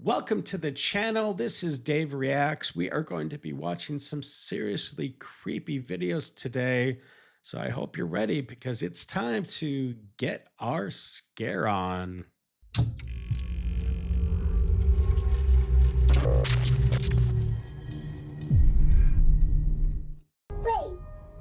Welcome to the channel. This is Dave Reacts. We are going to be watching some seriously creepy videos today. So I hope you're ready because it's time to get our scare on. Wait,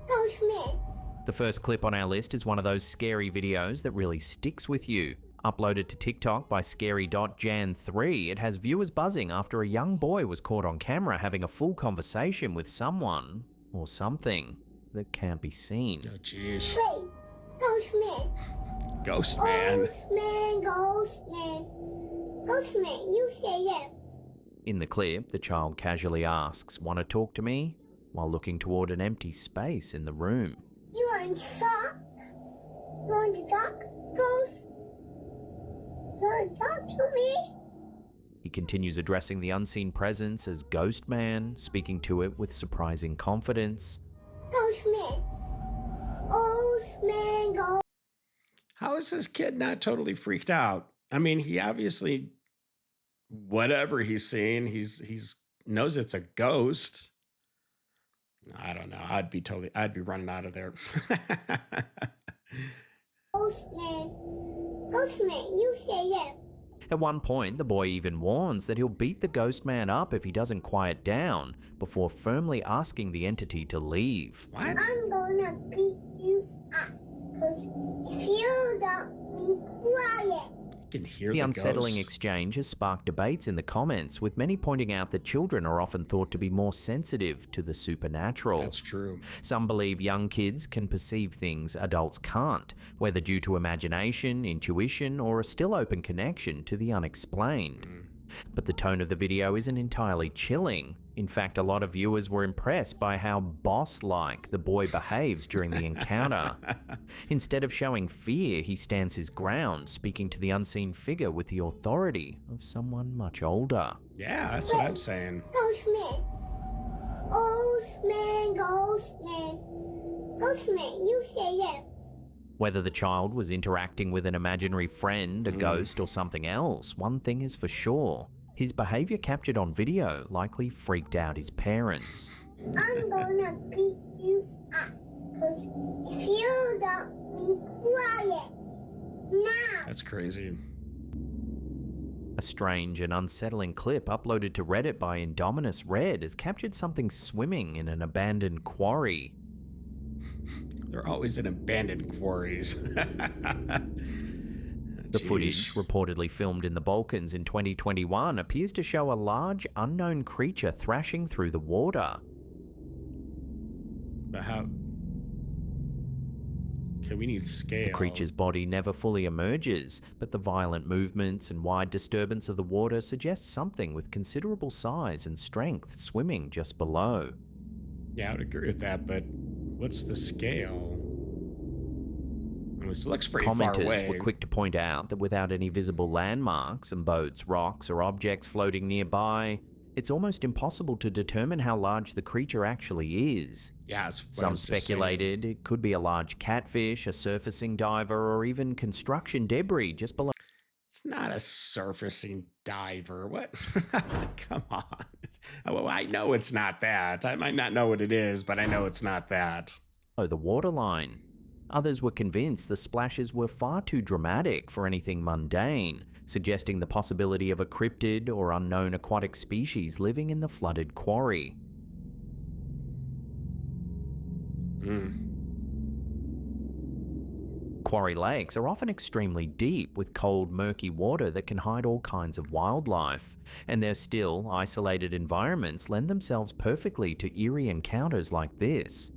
Postman. The first clip on our list is one of those scary videos that really sticks with you. Uploaded to TikTok by scary.jan3, it has viewers buzzing after a young boy was caught on camera having a full conversation with someone or something that can't be seen. Oh, jeez. Wait, Postman. Ghost man. Ghostman. Postman, you say yes. In the clip, the child casually asks, "Want to talk to me?" while looking toward an empty space in the room. You are in shock. You want to talk, Ghost? You want to talk to me? He continues addressing the unseen presence as Ghost Man, speaking to it with surprising confidence. Postman. Ghost. How is this kid not totally freaked out? I mean, he obviously, whatever he's seeing, he's knows it's a ghost. I don't know. I'd be running out of there. Postman. Postman, you say yes. At one point, the boy even warns that he'll beat the Ghost Man up if he doesn't quiet down, before firmly asking the entity to leave. What? I'm gonna beat you up. Cause if you don't be quiet. You can hear The unsettling ghost. exchange has sparked debates in the comments, with many pointing out that children are often thought to be more sensitive to the supernatural. That's true. Some believe young kids can perceive things adults can't, whether due to imagination, intuition, or a still open connection to the unexplained. But the tone of the video isn't entirely chilling. In fact, a lot of viewers were impressed by how boss-like the boy behaves during the encounter. Instead of showing fear, he stands his ground, speaking to the unseen figure with the authority of someone much older. Yeah, that's what I'm saying. Postman. Postman, you say yes. Whether the child was interacting with an imaginary friend, a ghost, or something else, one thing is for sure. His behavior captured on video likely freaked out his parents. I'm gonna beat you up. Cause if you don't be quiet. Now. That's crazy. A strange and unsettling clip uploaded to Reddit by Indominus Red has captured something swimming in an abandoned quarry. They're always in abandoned quarries. The footage, reportedly filmed in the Balkans in 2021, appears to show a large, unknown creature thrashing through the water. But how? Okay, we need scale. The creature's body never fully emerges, but the violent movements and wide disturbance of the water suggest something with considerable size and strength swimming just below. Yeah, I would agree with that, but what's the scale? It looks pretty far Commenters away. were quick to point out that without any visible landmarks and boats, rocks, or objects floating nearby, it's almost impossible to determine how large the creature actually is. Yeah, that's what I Some was just speculated it could be a large catfish, a surfacing diver, or even construction debris just below. It's not a surfacing diver. What? Come on. Well, I know it's not that. I might not know what it is, but I know it's not that. The waterline. Others were convinced the splashes were far too dramatic for anything mundane, suggesting the possibility of a cryptid or unknown aquatic species living in the flooded quarry. Quarry lakes are often extremely deep, with cold, murky water that can hide all kinds of wildlife, and their still, isolated environments lend themselves perfectly to eerie encounters like this.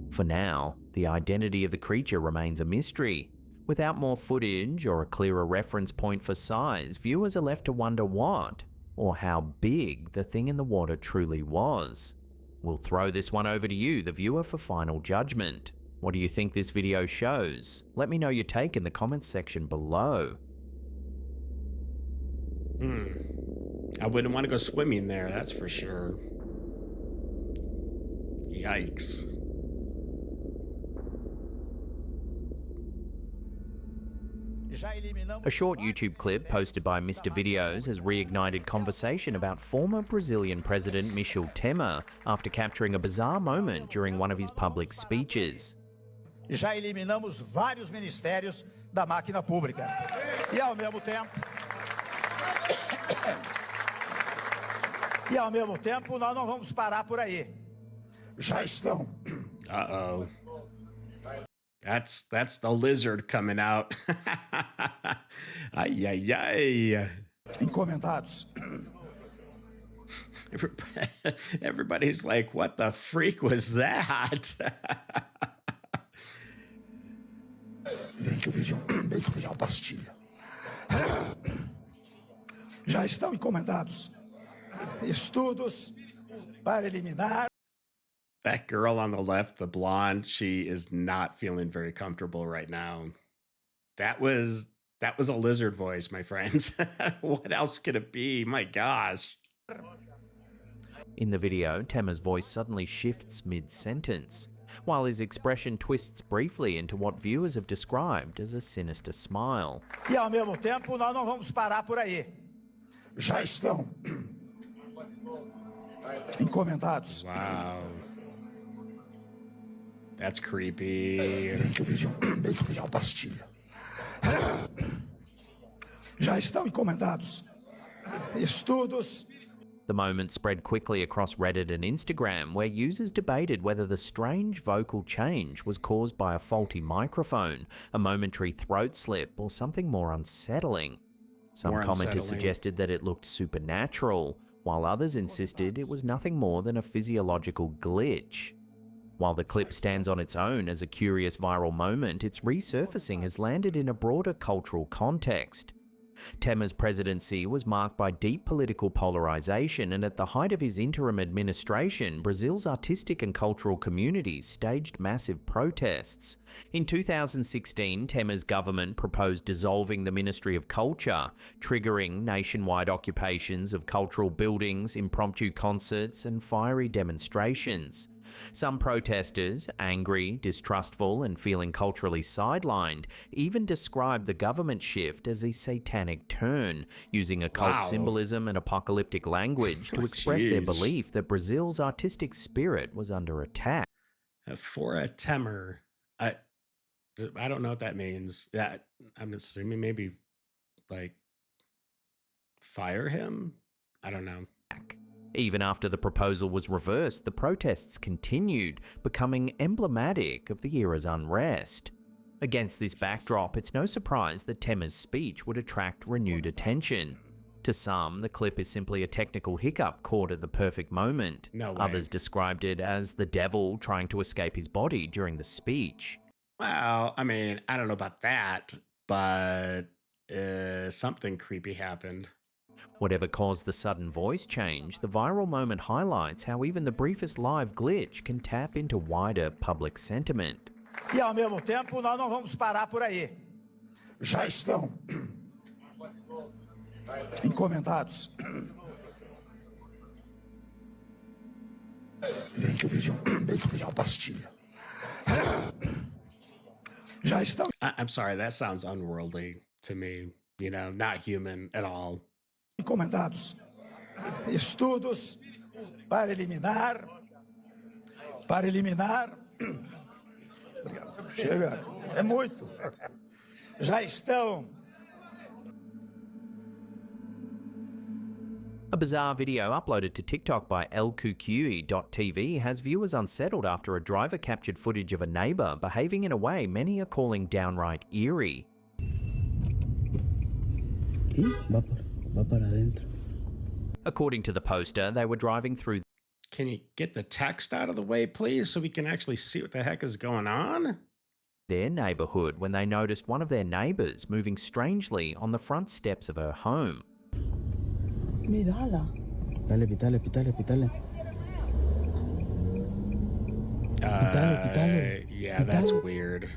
For now, the identity of the creature remains a mystery. Without more footage or a clearer reference point for size, viewers are left to wonder what, or how big, the thing in the water truly was. We'll throw this one over to you, the viewer, for final judgment. What do you think this video shows? Let me know your take in the comments section below. I wouldn't want to go swimming there, that's for sure. Yikes. A short YouTube clip posted by Mr. Videos has reignited conversation about former Brazilian President Michel Temer after capturing a bizarre moment during one of his public speeches. Já eliminamos vários ministérios da máquina pública. E ao mesmo tempo, nós não vamos parar por aí. Já estão. Uh-oh. That's the lizard coming out. Ay, ay, ay. Encomendados. Everybody's like, what the freak was that? Bem que eu pedi uma pastilha. Já estão encomendados estudos para eliminar. That girl on the left, the blonde, she is not feeling very comfortable right now. That was a lizard voice, my friends. What else could it be? My gosh. In the video, Temer's voice suddenly shifts mid-sentence, while his expression twists briefly into what viewers have described as a sinister smile. E ao mesmo tempo, nós não vamos parar por aí. Já estão encomendados. Wow. That's creepy. Bem que eu pedi uma pastilha. Já estão encomendados estudos. The moment spread quickly across Reddit and Instagram, where users debated whether the strange vocal change was caused by a faulty microphone, a momentary throat slip, or something more unsettling. Some commenters suggested that it looked supernatural, while others insisted it was nothing more than a physiological glitch. While the clip stands on its own as a curious viral moment, its resurfacing has landed in a broader cultural context. Temer's presidency was marked by deep political polarization, and at the height of his interim administration, Brazil's artistic and cultural communities staged massive protests. In 2016, Temer's government proposed dissolving the Ministry of Culture, triggering nationwide occupations of cultural buildings, impromptu concerts, and fiery demonstrations. Some protesters, angry, distrustful, and feeling culturally sidelined, even described the government shift as a satanic turn, using occult symbolism and apocalyptic language to express their belief that Brazil's artistic spirit was under attack. For a Temer, I don't know what that means. That I'm assuming maybe like fire him? I don't know. Even after the proposal was reversed, the protests continued, becoming emblematic of the era's unrest. Against this backdrop, it's no surprise that Temer's speech would attract renewed attention. To some, the clip is simply a technical hiccup caught at the perfect moment. No way. Others described it as the devil trying to escape his body during the speech. Well, I mean, I don't know about that, but something creepy happened. Whatever caused the sudden voice change, the viral moment highlights how even the briefest live glitch can tap into wider public sentiment. E ao mesmo tempo, nós não vamos parar por aí. Já estão encomendados. Bem que eu pedi uma pastilha. Já estão. I'm sorry, that sounds unworldly to me. You know, not human at all. Encomendados estudos para eliminar. Chega, é muito. Já estão. A bizarre video uploaded to TikTok by lqqe.tv has viewers unsettled after a driver captured footage of a neighbour behaving in a way many are calling downright eerie. Va para adentro. According to the poster, they were driving through. Can you get the text out of the way, please, so we can actually see what the heck is going on? Their neighbourhood when they noticed one of their neighbours moving strangely on the front steps of her home. Mírala. Pitale. Yeah, that's weird.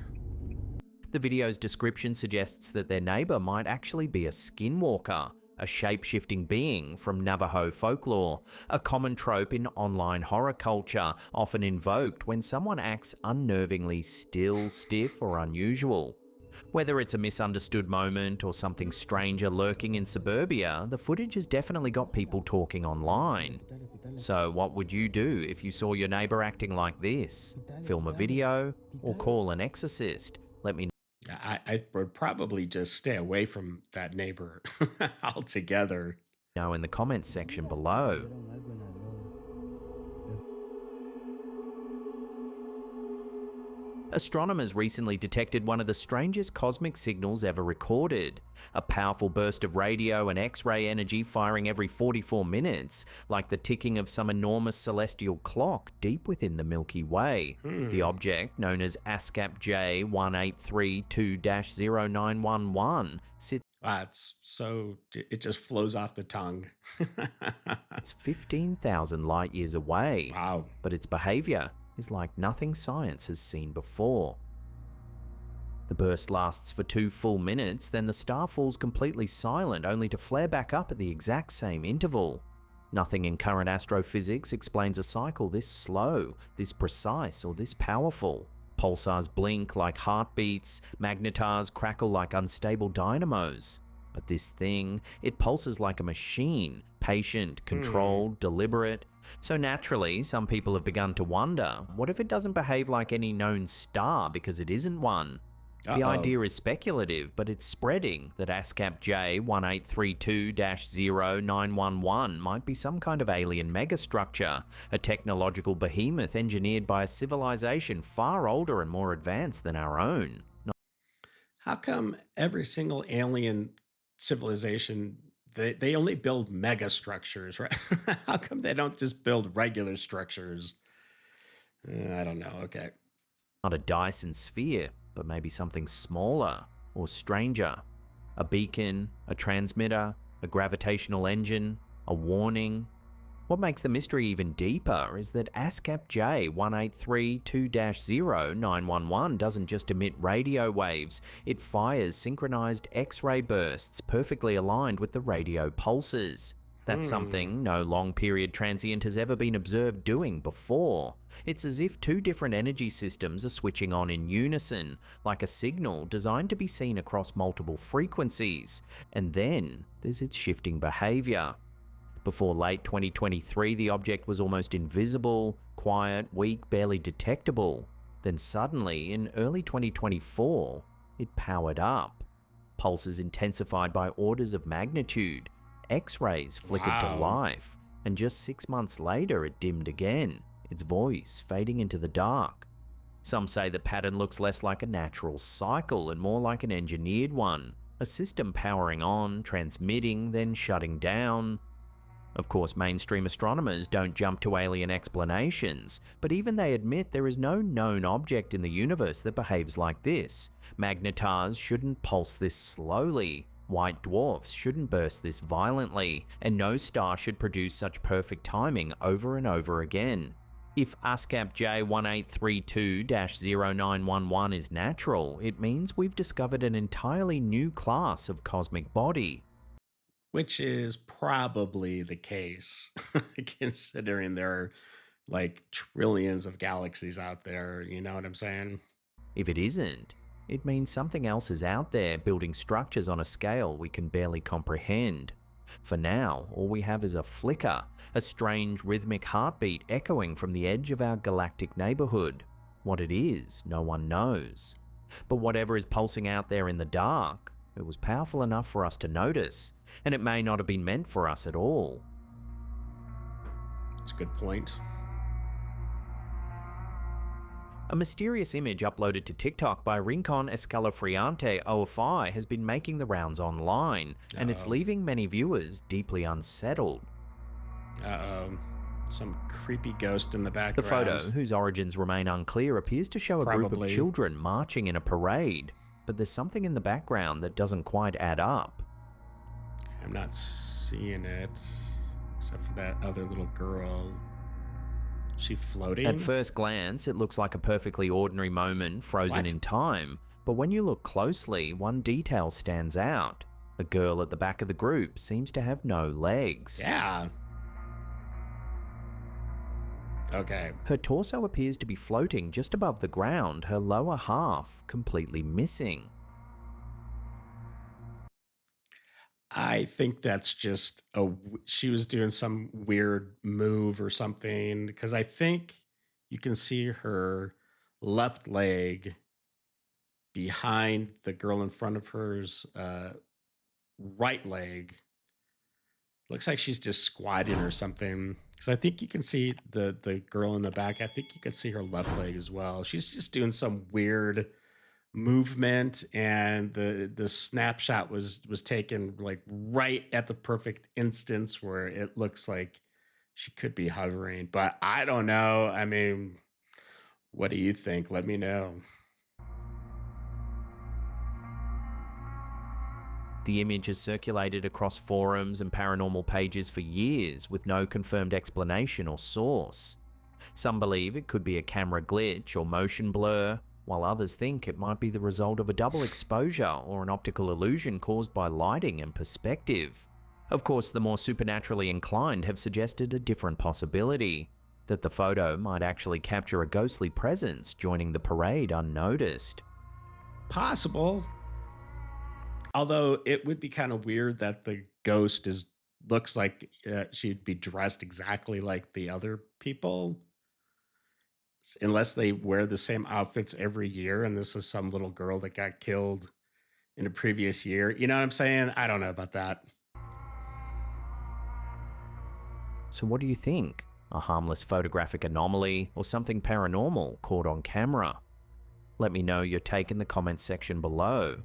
The video's description suggests that their neighbour might actually be a skinwalker, a shape-shifting being from Navajo folklore, a common trope in online horror culture, often invoked when someone acts unnervingly still, stiff, or unusual. Whether it's a misunderstood moment or something stranger lurking in suburbia, the footage has definitely got people talking online. So what would you do if you saw your neighbor acting like this? Film a video or call an exorcist? Let me I would probably just stay away from that neighbor altogether. know in the comments section below. Astronomers recently detected one of the strangest cosmic signals ever recorded. A powerful burst of radio and X-ray energy firing every 44 minutes, like the ticking of some enormous celestial clock deep within the Milky Way. The object, known as ASCAP J 1832-0911, sits It just flows off the tongue. 15,000 light years away. Wow. But its behavior is like nothing science has seen before. The burst lasts for 2 full minutes, then the star falls completely silent, only to flare back up at the exact same interval. Nothing in current astrophysics explains a cycle this slow, this precise, or this powerful. Pulsars blink like heartbeats, magnetars crackle like unstable dynamos. But this thing, it pulses like a machine, patient, controlled, deliberate. So naturally, some people have begun to wonder, what if it doesn't behave like any known star because it isn't one? The idea is speculative, but it's spreading that ASCAP J 1832-0911 might be some kind of alien megastructure, a technological behemoth engineered by a civilization far older and more advanced than our own. How come every single alien civilization they only build mega structures, right? How come they don't just build regular structures? I don't know. Okay. Not a Dyson sphere, but maybe something smaller or stranger. A beacon, a transmitter, a gravitational engine, a warning. What makes the mystery even deeper is that ASCAP J 1832-0911 doesn't just emit radio waves, it fires synchronized X-ray bursts perfectly aligned with the radio pulses. That's something no long-period transient has ever been observed doing before. It's as if 2 different energy systems are switching on in unison, like a signal designed to be seen across multiple frequencies. And then there's its shifting behavior. Before late 2023, the object was almost invisible, quiet, weak, barely detectable. Then suddenly, in early 2024, it powered up. Pulses intensified by orders of magnitude. X-rays flickered to life, and just 6 months later it dimmed again, its voice fading into the dark. Some say the pattern looks less like a natural cycle and more like an engineered one, a system powering on, transmitting, then shutting down. Of course, mainstream astronomers don't jump to alien explanations, but even they admit there is no known object in the universe that behaves like this. Magnetars shouldn't pulse this slowly. White dwarfs shouldn't burst this violently, and no star should produce such perfect timing over and over again. If ASCAP J 1832-0911 is natural, it means we've discovered an entirely new class of cosmic body. Which is probably the case, considering there are like trillions of galaxies out there. You know what I'm saying? If it isn't, it means something else is out there building structures on a scale we can barely comprehend. For now, all we have is a flicker, a strange rhythmic heartbeat echoing from the edge of our galactic neighborhood. What it is, no one knows. But whatever is pulsing out there in the dark, it was powerful enough for us to notice, and it may not have been meant for us at all. That's a good point. A mysterious image uploaded to TikTok by Rincon Escalofriante OFI has been making the rounds online, and it's leaving many viewers deeply unsettled. Some creepy ghost in the background. The photo, whose origins remain unclear, appears to show a group of children marching in a parade, but there's something in the background that doesn't quite add up. I'm not seeing it, except for that other little girl. She floating? At first glance, it looks like a perfectly ordinary moment frozen in time, but when you look closely, one detail stands out. The girl at the back of the group seems to have no legs. Yeah. Okay. Her torso appears to be floating just above the ground, her lower half completely missing. I think that's just she was doing some weird move or something because I think you can see her left leg behind the girl in front of her's right leg. Looks like she's just squatting or something. Because I think you can see the girl in the back. I think you can see her left leg as well. She's just doing some weird movement, and the snapshot was taken like right at the perfect instance where it looks like she could be hovering. But I don't know. I mean, what do you think? Let me know. The image has circulated across forums and paranormal pages for years with no confirmed explanation or source. Some believe it could be a camera glitch or motion blur, while others think it might be the result of a double exposure or an optical illusion caused by lighting and perspective. Of course, the more supernaturally inclined have suggested a different possibility, that the photo might actually capture a ghostly presence joining the parade unnoticed. Possible. Although it would be kind of weird that the ghost looks like she'd be dressed exactly like the other people, unless they wear the same outfits every year, and this is some little girl that got killed in a previous year. You know what I'm saying? I don't know about that. So what do you think? A harmless photographic anomaly or something paranormal caught on camera? Let me know your take in the comments section below.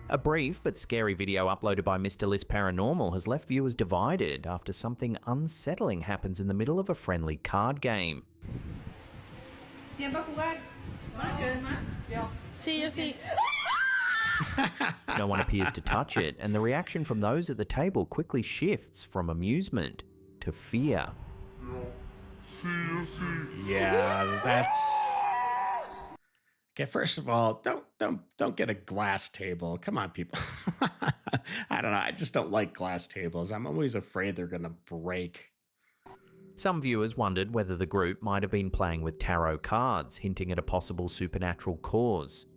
A brief but scary video uploaded by Mr. List Paranormal has left viewers divided after something unsettling happens in the middle of a friendly card game. No one appears to touch it, and the reaction from those at the table quickly shifts from amusement to fear. Yeah, that's okay. First of all, don't get a glass table. Come on, people. I don't know. I just don't like glass tables. I'm always afraid they're gonna break. Some viewers wondered whether the group might have been playing with tarot cards, hinting at a possible supernatural cause.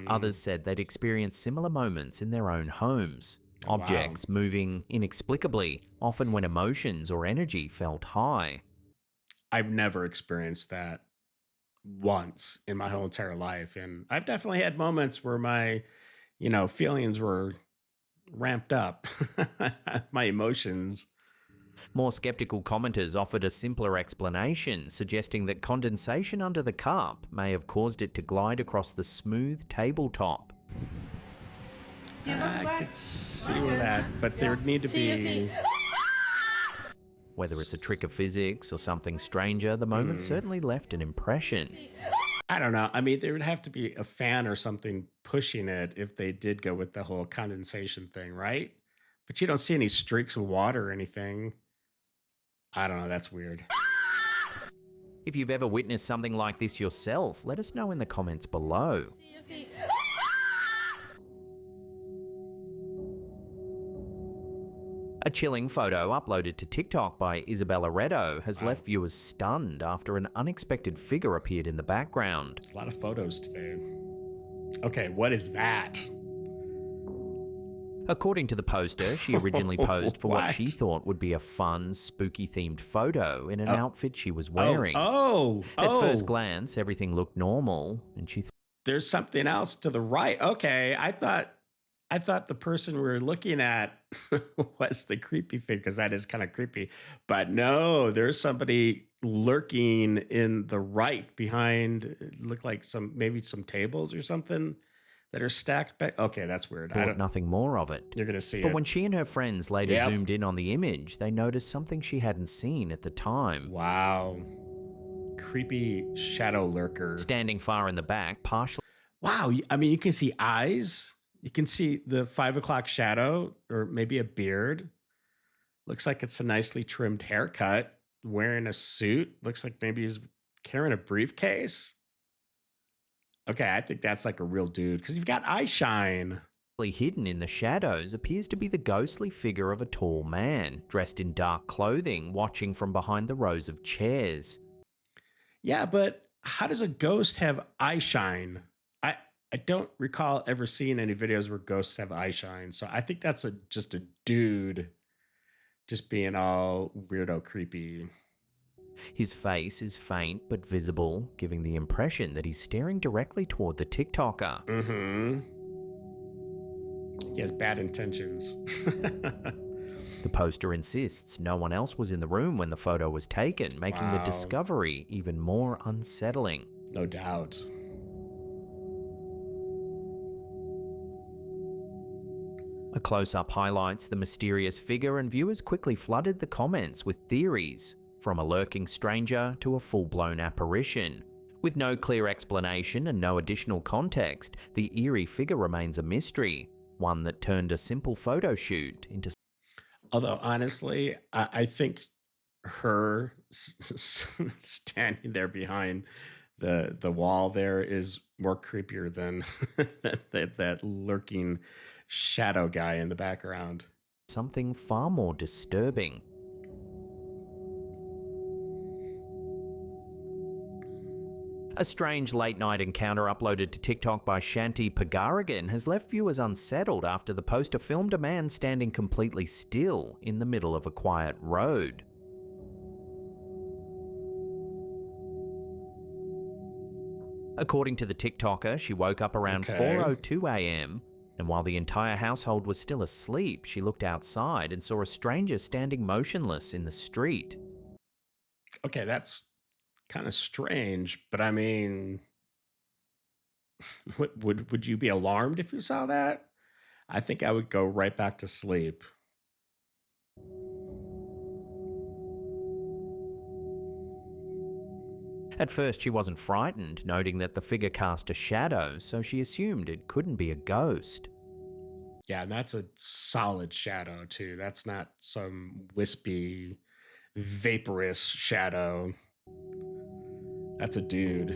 Others said they'd experienced similar moments in their own homes. Objects moving inexplicably, often when emotions or energy felt high. I've never experienced that once in my whole entire life. And I've definitely had moments where my, feelings were ramped up, my emotions. More skeptical commenters offered a simpler explanation, suggesting that condensation under the cup may have caused it to glide across the smooth tabletop. I could see that, but there would need to be... Whether it's a trick of physics or something stranger, the moment certainly left an impression. I don't know. I mean, there would have to be a fan or something pushing it if they did go with the whole condensation thing, right? But you don't see any streaks of water or anything. I don't know. That's weird. If you've ever witnessed something like this yourself, let us know in the comments below. A chilling photo uploaded to TikTok by Isabella Reddo has left viewers stunned after an unexpected figure appeared in the background. There's a lot of photos today. Okay, what is that? According to the poster, she originally posed for what she What? thought would be a fun, spooky-themed photo in an outfit she was wearing. Oh. At first glance, everything looked normal, and she There's something else to the right. Okay, I thought the person we were looking at was the creepy figure, because that is kind of creepy. But no, there's somebody lurking in the right behind. It looked like maybe some tables or something that are stacked back. Okay, that's weird. thought nothing more of it. You're gonna see But it. when she and her friends later Yep. zoomed in on the image, they noticed something she hadn't seen at the time. Wow, creepy shadow lurker. Standing far in the back, partially Wow, I mean, you can see eyes. You can see the 5 o'clock shadow, or maybe a beard. Looks like it's a nicely trimmed haircut. Wearing a suit. Looks like maybe he's carrying a briefcase. Okay, I think that's like a real dude, because you've got eye shine. hidden in the shadows appears to be the ghostly figure of a tall man, dressed in dark clothing, watching from behind the rows of chairs. Yeah, but how does a ghost have eye shine? I don't recall ever seeing any videos where ghosts have eye shine. So I think that's just a dude just being all weirdo creepy. His face is faint but visible, giving the impression that he's staring directly toward the TikToker. Mm-hmm. He has bad intentions. The poster insists no one else was in the room when the photo was taken, making the Wow. discovery even more unsettling. No doubt. A close-up highlights the mysterious figure, and viewers quickly flooded the comments with theories, from a lurking stranger to a full-blown apparition. With no clear explanation and no additional context, the eerie figure remains a mystery, one that turned a simple photo shoot into... Although, honestly, I think her standing there behind the wall there is more creepier than that lurking shadow guy in the background. something far more disturbing. A strange late-night encounter uploaded to TikTok by Shanti Pagaragan has left viewers unsettled after the poster filmed a man standing completely still in the middle of a quiet road. According to the TikToker, she woke up around 4:02 a.m, and while the entire household was still asleep, she looked outside and saw a stranger standing motionless in the street. Okay, that's kind of strange, but I mean, would you be alarmed if you saw that? I think I would go right back to sleep. At first, she wasn't frightened, noting that the figure cast a shadow, so she assumed it couldn't be a ghost. Yeah, and that's a solid shadow too. That's not some wispy, vaporous shadow. That's a dude.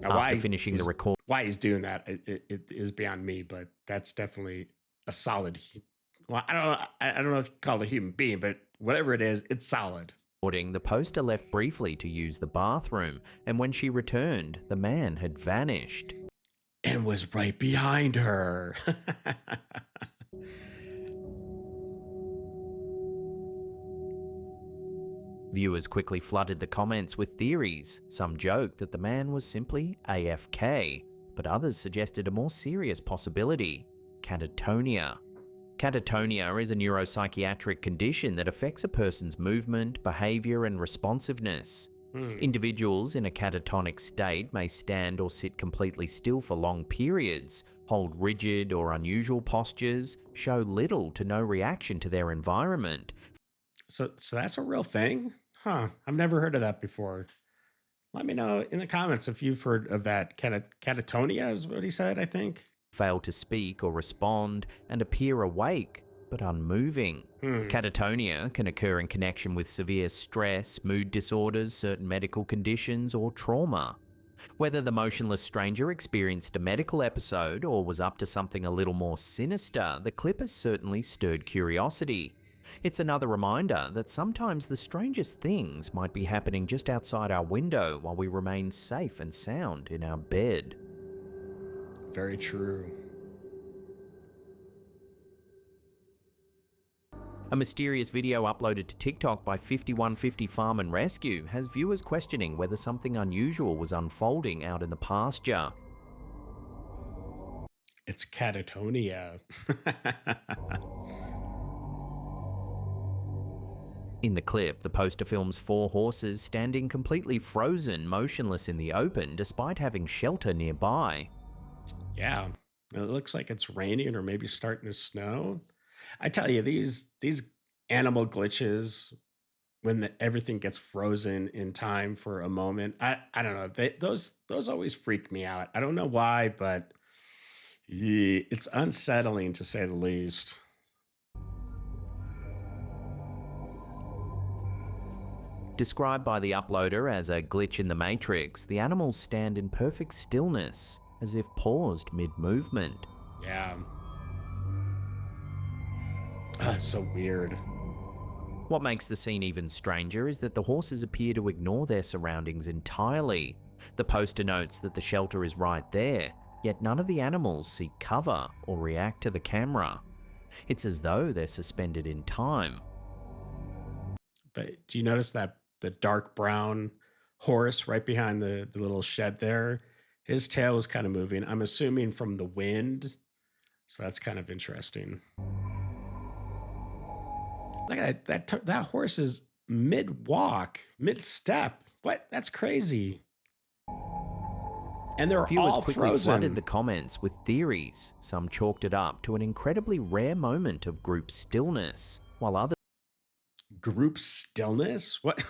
Now, After finishing the record, why he's doing that, it is beyond me. But that's definitely a solid. Well, I don't know. I don't know if you call it a human being, but whatever it is, it's solid. the poster left briefly to use the bathroom, and when she returned, the man had vanished. And was right behind her. Viewers quickly flooded the comments with theories. Some joked that the man was simply AFK, but others suggested a more serious possibility: catatonia. Catatonia is a neuropsychiatric condition that affects a person's movement, behavior, and responsiveness. Individuals in a catatonic state may stand or sit completely still for long periods, hold rigid or unusual postures, show little to no reaction to their environment. So that's a real thing? Huh. I've never heard of that before. Let me know in the comments if you've heard of that. Catatonia is what he said, I think. Fail to speak or respond, and appear awake but unmoving. Catatonia can occur in connection with severe stress, mood disorders, certain medical conditions, or trauma. Whether the motionless stranger experienced a medical episode or was up to something a little more sinister, the clip has certainly stirred curiosity. It's another reminder that sometimes the strangest things might be happening just outside our window while we remain safe and sound in our bed. Very true. A mysterious video uploaded to TikTok by 5150 Farm and Rescue has viewers questioning whether something unusual was unfolding out in the pasture. It's catatonia. In the clip, the poster films 4 horses standing completely frozen, motionless in the open, despite having shelter nearby. Yeah, it looks like it's raining or maybe starting to snow. I tell you, these animal glitches when everything gets frozen in time for a moment. I don't know. Those always freak me out. I don't know why, but it's unsettling to say the least. Described by the uploader as a glitch in the matrix, the animals stand in perfect stillness, as if paused mid-movement. Yeah. That's so weird. What makes the scene even stranger is that the horses appear to ignore their surroundings entirely. The poster notes that the shelter is right there, yet none of the animals seek cover or react to the camera. It's as though they're suspended in time. But do you notice that the dark brown horse right behind the little shed there? His tail is kind of moving. I'm assuming from the wind. So that's kind of interesting. Look at that horse is mid-walk, mid-step. What? That's crazy. And they're Viewers all quickly frozen. flooded the comments with theories. Some chalked it up to an incredibly rare moment of group stillness, while others Group stillness? What?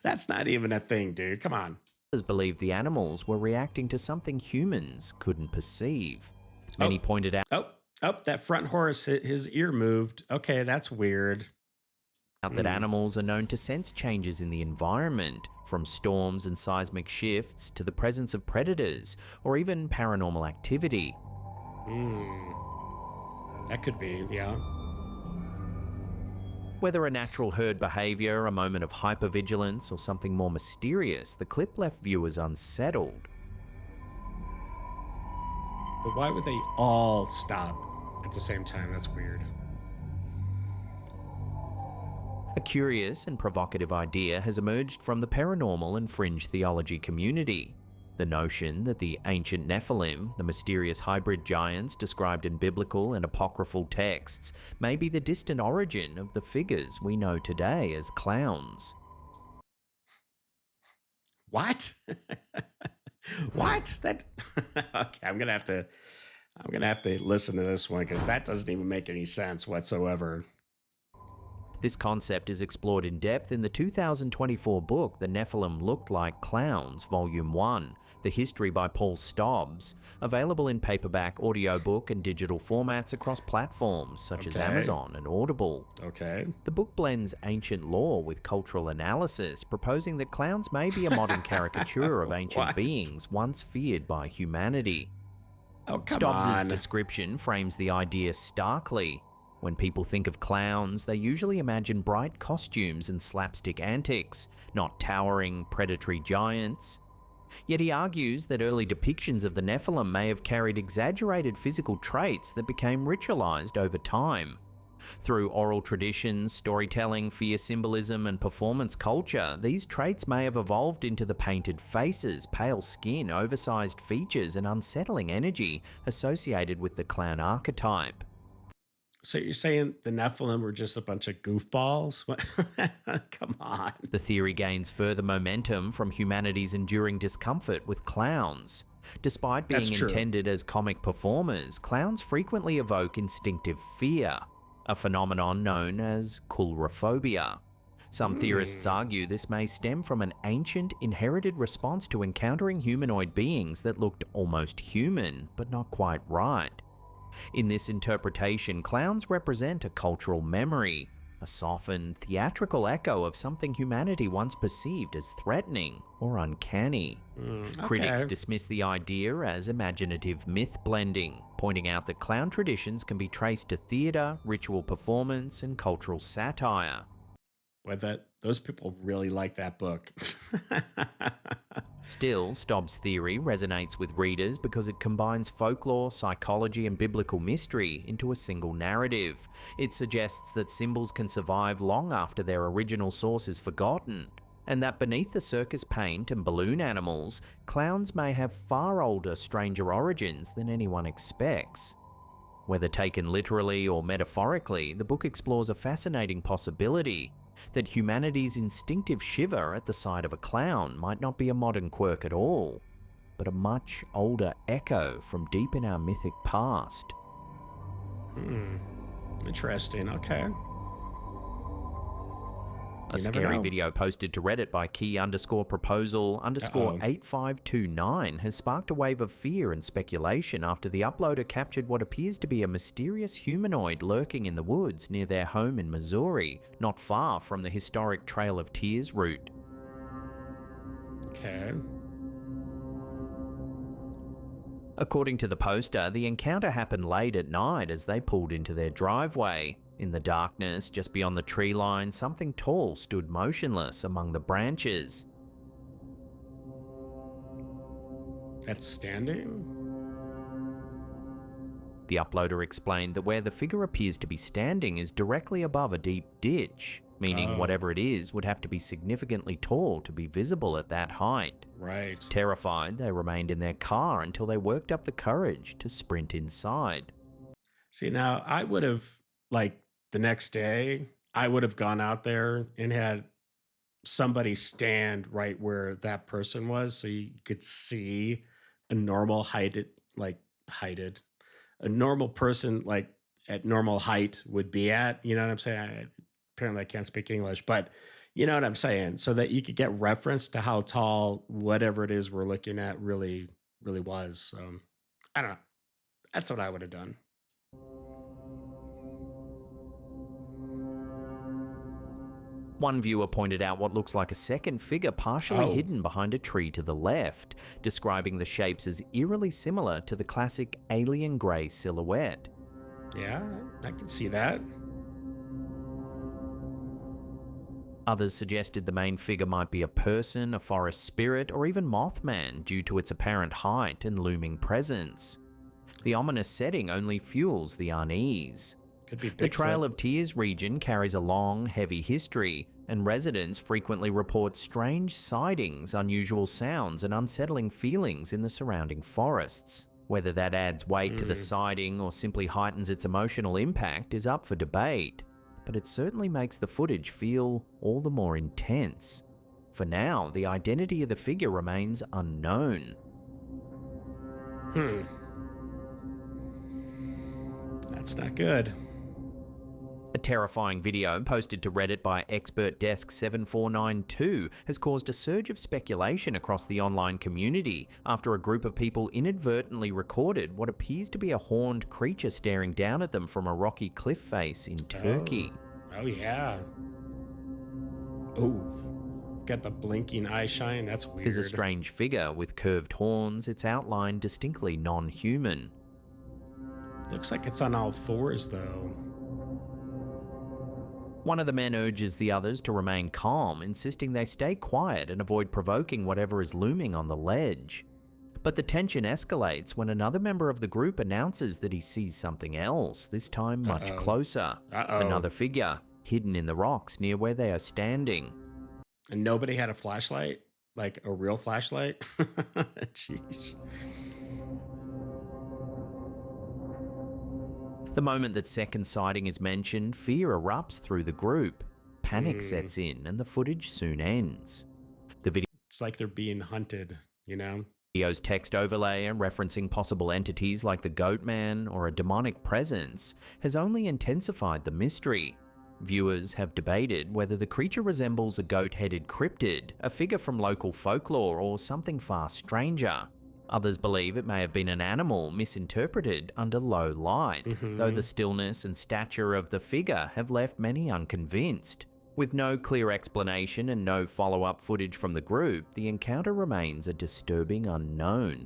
That's not even a thing, dude. Come on. believed the animals were reacting to something humans couldn't perceive. Many pointed out That front horse, his ear moved. Okay, that's weird. that animals are known to sense changes in the environment, from storms and seismic shifts to the presence of predators or even paranormal activity. That could be, yeah. Whether a natural herd behavior, a moment of hypervigilance, or something more mysterious, the clip left viewers unsettled. But why would they all stop at the same time? That's weird. A curious and provocative idea has emerged from the paranormal and fringe theology community. The notion that the ancient Nephilim, the mysterious hybrid giants described in biblical and apocryphal texts, may be the distant origin of the figures we know today as clowns. What? What? That okay, I'm gonna have to listen to this one because that doesn't even make any sense whatsoever. This concept is explored in depth in the 2024 book The Nephilim Looked Like Clowns, Volume 1, The History by Paul Stobbs, available in paperback, audiobook, and digital formats across platforms such as Amazon and Audible. Okay. The book blends ancient lore with cultural analysis, proposing that clowns may be a modern caricature of ancient What? beings once feared by humanity. Oh, come Stobbs' on. description frames the idea starkly. When people think of clowns, they usually imagine bright costumes and slapstick antics, not towering, predatory giants. Yet he argues that early depictions of the Nephilim may have carried exaggerated physical traits that became ritualized over time. Through oral traditions, storytelling, fear symbolism, and performance culture, these traits may have evolved into the painted faces, pale skin, oversized features, and unsettling energy associated with the clown archetype. So you're saying the Nephilim were just a bunch of goofballs? What? Come on. The theory gains further momentum from humanity's enduring discomfort with clowns. Despite being That's true. intended as comic performers, clowns frequently evoke instinctive fear, a phenomenon known as coulrophobia. Some theorists argue this may stem from an ancient, inherited response to encountering humanoid beings that looked almost human, but not quite right. In this interpretation, clowns represent a cultural memory, a softened, theatrical echo of something humanity once perceived as threatening or uncanny. Critics dismiss the idea as imaginative myth blending, pointing out that clown traditions can be traced to theatre, ritual performance, and cultural satire. Well, those people really like that book. Still, Stobbs' theory resonates with readers because it combines folklore, psychology, and biblical mystery into a single narrative. It suggests that symbols can survive long after their original source is forgotten, and that beneath the circus paint and balloon animals, clowns may have far older, stranger origins than anyone expects. Whether taken literally or metaphorically, the book explores a fascinating possibility that humanity's instinctive shiver at the sight of a clown might not be a modern quirk at all, but a much older echo from deep in our mythic past. Interesting. Okay. A scary video posted to Reddit by key_proposal_8529 has sparked a wave of fear and speculation after the uploader captured what appears to be a mysterious humanoid lurking in the woods near their home in Missouri, not far from the historic Trail of Tears route. Okay. According to the poster, the encounter happened late at night as they pulled into their driveway. In the darkness, just beyond the tree line, something tall stood motionless among the branches. That's standing? The uploader explained that where the figure appears to be standing is directly above a deep ditch, meaning whatever it is would have to be significantly tall to be visible at that height. Right. Terrified, they remained in their car until they worked up the courage to sprint inside. See, now I would have, like, the next day, I would have gone out there and had somebody stand right where that person was so you could see a normal a normal person, like, at normal height would be at. You know what I'm saying? Apparently I can't speak English, but you know what I'm saying? So that you could get reference to how tall whatever it is we're looking at really was. I don't know. That's what I would have done. One viewer pointed out what looks like a second figure partially hidden behind a tree to the left, describing the shapes as eerily similar to the classic alien grey silhouette. Yeah, I can see that. Others suggested the main figure might be a person, a forest spirit, or even Mothman due to its apparent height and looming presence. The ominous setting only fuels the unease. Could be The Bigfoot. Trail of Tears region carries a long, heavy history, and residents frequently report strange sightings, unusual sounds, and unsettling feelings in the surrounding forests. Whether that adds weight to the sighting or simply heightens its emotional impact is up for debate, but it certainly makes the footage feel all the more intense. For now, the identity of the figure remains unknown. That's not good. A terrifying video posted to Reddit by ExpertDesk7492 has caused a surge of speculation across the online community after a group of people inadvertently recorded what appears to be a horned creature staring down at them from a rocky cliff face in Turkey. Oh yeah. Oh, got the blinking eye shine. That's weird. There's a strange figure with curved horns, its outline distinctly non-human. Looks like it's on all fours though. One of the men urges the others to remain calm, insisting they stay quiet and avoid provoking whatever is looming on the ledge. But the tension escalates when another member of the group announces that he sees something else, this time much closer. Another figure, hidden in the rocks near where they are standing. And nobody had a flashlight? Like a real flashlight? Jeez. The moment that second sighting is mentioned, fear erupts through the group. Panic sets in and the footage soon ends. The It's like they're being hunted, you know? video's text overlay and referencing possible entities like the Goat Man or a demonic presence has only intensified the mystery. Viewers have debated whether the creature resembles a goat-headed cryptid, a figure from local folklore, or something far stranger. Others believe it may have been an animal misinterpreted under low light, though the stillness and stature of the figure have left many unconvinced. With no clear explanation and no follow-up footage from the group, the encounter remains a disturbing unknown.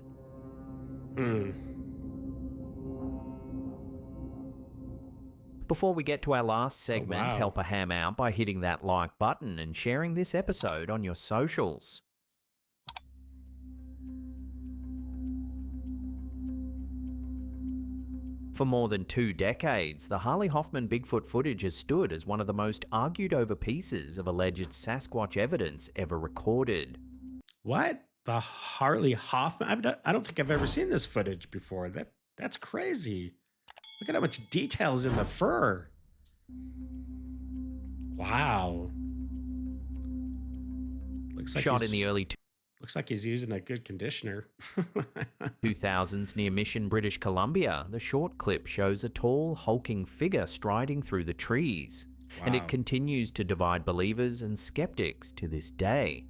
Before we get to our last segment, help a ham out by hitting that like button and sharing this episode on your socials. For more than 2 decades, the Harley Hoffman Bigfoot footage has stood as one of the most argued over pieces of alleged Sasquatch evidence ever recorded. What? The Harley Hoffman? I don't think I've ever seen this footage before. That's crazy. Look at how much detail is in the fur. Wow. Looks like Shot in the early looks like he's using a good conditioner. 2000s near Mission, British Columbia, the short clip shows a tall, hulking figure striding through the trees, and it continues to divide believers and skeptics to this day.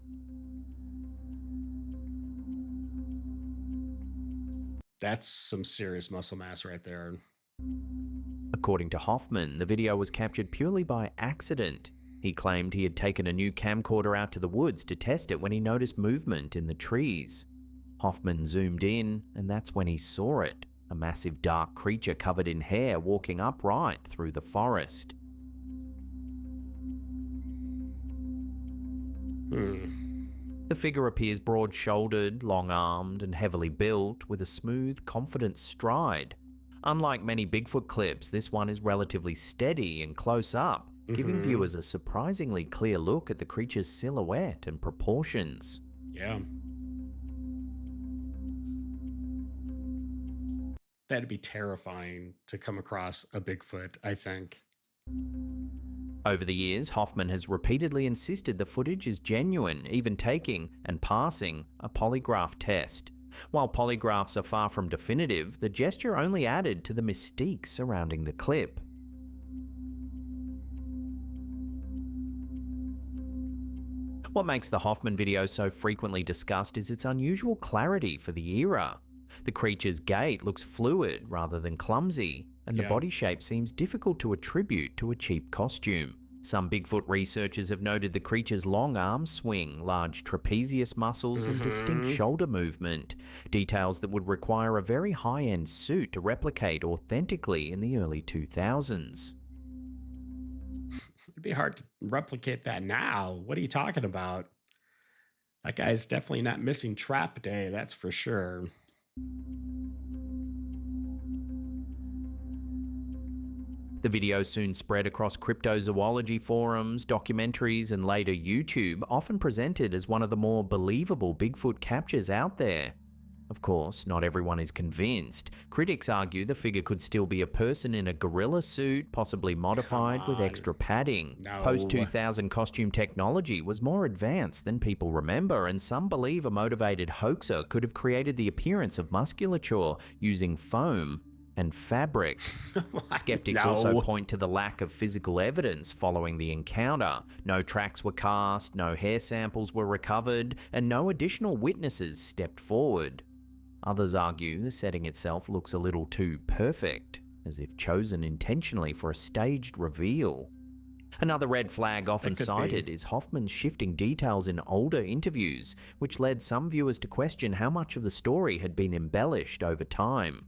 That's some serious muscle mass right there. According to Hoffman, the video was captured purely by accident. He claimed he had taken a new camcorder out to the woods to test it when he noticed movement in the trees. Hoffman zoomed in, and that's when he saw it. a massive dark creature covered in hair walking upright through the forest. The figure appears broad-shouldered, long-armed, and heavily built, with a smooth, confident stride. Unlike many Bigfoot clips, this one is relatively steady and close up, giving viewers a surprisingly clear look at the creature's silhouette and proportions. Yeah. That'd be terrifying to come across a Bigfoot, I think. Over the years, Hoffman has repeatedly insisted the footage is genuine, even taking and passing a polygraph test. While polygraphs are far from definitive, the gesture only added to the mystique surrounding the clip. What makes the Hoffman video so frequently discussed is its unusual clarity for the era. The creature's gait looks fluid rather than clumsy, and the body shape seems difficult to attribute to a cheap costume. Some Bigfoot researchers have noted the creature's long arm swing, large trapezius muscles, and distinct shoulder movement, details that would require a very high-end suit to replicate authentically in the early 2000s. It'd be hard to replicate that now. What are you talking about? That guy's definitely not missing trap day, that's for sure. The video soon spread across cryptozoology forums, documentaries, and later YouTube, often presented as one of the more believable Bigfoot captures out there. Of course, not everyone is convinced. Critics argue the figure could still be a person in a gorilla suit, possibly modified with extra padding. No. Post-2000 costume technology was more advanced than people remember, and some believe a motivated hoaxer could have created the appearance of musculature using foam and fabric. Skeptics also point to the lack of physical evidence following the encounter. No tracks were cast, no hair samples were recovered, and no additional witnesses stepped forward. Others argue the setting itself looks a little too perfect, as if chosen intentionally for a staged reveal. Another red flag often cited is Hoffman's shifting details in older interviews, which led some viewers to question how much of the story had been embellished over time.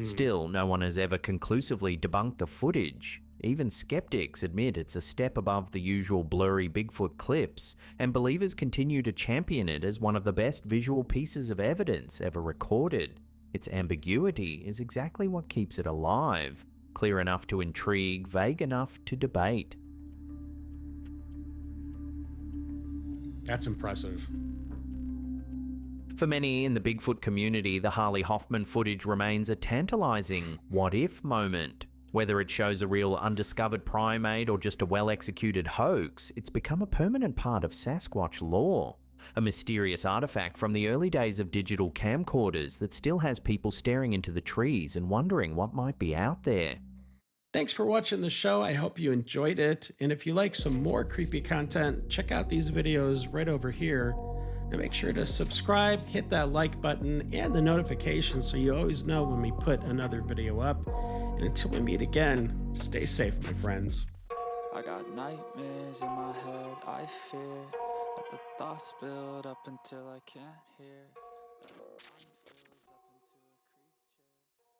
Still, no one has ever conclusively debunked the footage. Even skeptics admit it's a step above the usual blurry Bigfoot clips, and believers continue to champion it as one of the best visual pieces of evidence ever recorded. Its ambiguity is exactly what keeps it alive, clear enough to intrigue, vague enough to debate. That's impressive. For many in the Bigfoot community, the Harley Hoffman footage remains a tantalizing what-if moment. Whether it shows a real undiscovered primate or just a well-executed hoax, it's become a permanent part of Sasquatch lore. A mysterious artifact from the early days of digital camcorders that still has people staring into the trees and wondering what might be out there. Thanks for watching the show. I hope you enjoyed it. And if you like some more creepy content, check out these videos right over here. And make sure to subscribe, hit that like button, and the notification so you always know when we put another video up. And until we meet again, stay safe, my friends. I got nightmares in my head, I fear that the thoughts build up until I can't hear.